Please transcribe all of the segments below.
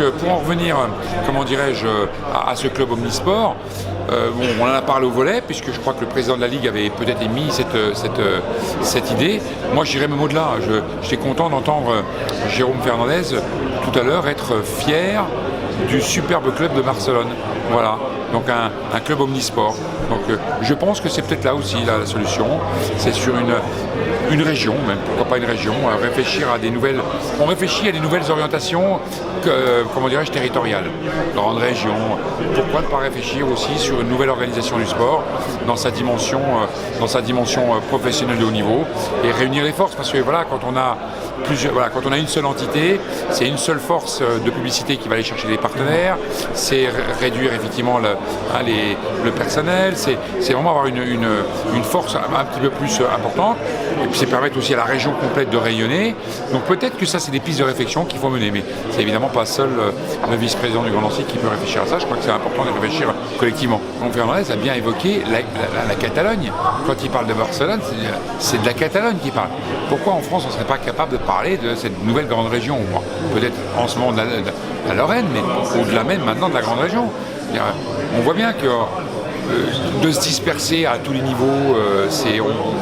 pour en revenir, comment dirais-je, à ce club omnisport, on en a parlé au volet, puisque je crois que le président de la Ligue avait peut-être émis cette idée. Moi, j'irais même au-delà. J'étais content d'entendre Jérôme Fernandez tout à l'heure être fier du superbe club de Barcelone. Voilà, donc un club omnisport. Donc je pense que c'est peut-être là aussi la solution. C'est sur une région, même pourquoi pas une région, réfléchir à des nouvelles. On réfléchit à des nouvelles orientations, comment dirais-je, territoriales. Grande région. Pourquoi ne pas réfléchir aussi sur une nouvelle organisation du sport dans sa dimension professionnelle de haut niveau et réunir les forces, parce que voilà, quand on a une seule entité, c'est une seule force de publicité qui va aller chercher des partenaires, c'est réduire effectivement le personnel, c'est vraiment avoir une force un petit peu plus importante, et puis c'est permettre aussi à la région complète de rayonner. Donc peut-être que ça, c'est des pistes de réflexion qu'il faut mener, mais c'est évidemment pas seul le vice-président du Grand Nancy qui peut réfléchir à ça. Je crois que c'est important de réfléchir collectivement. Donc Fernandez a bien évoqué la Catalogne. Quand il parle de Barcelone, c'est de la Catalogne qu'il parle. Pourquoi en France on ne serait pas capable de parler de cette nouvelle grande région? Peut-être en ce moment de la Lorraine, mais au-delà même maintenant de la grande région. On voit bien que de se disperser à tous les niveaux,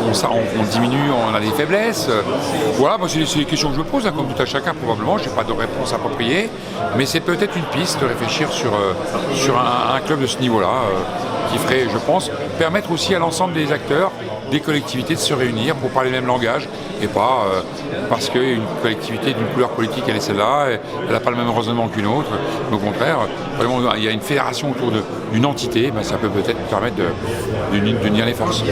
on diminue, on a des faiblesses. Voilà, moi, c'est des questions que je me pose, comme tout à chacun probablement, je n'ai pas de réponse appropriée, mais c'est peut-être une piste de réfléchir sur un club de ce niveau-là, qui ferait, je pense, permettre aussi à l'ensemble des acteurs, des collectivités de se réunir pour parler le même langage, et pas parce qu'une collectivité d'une couleur politique, elle est celle-là, elle n'a pas le même raisonnement qu'une autre. Au contraire, vraiment, il y a une fédération autour d'une entité, ça peut peut-être permettre d'unir les forces.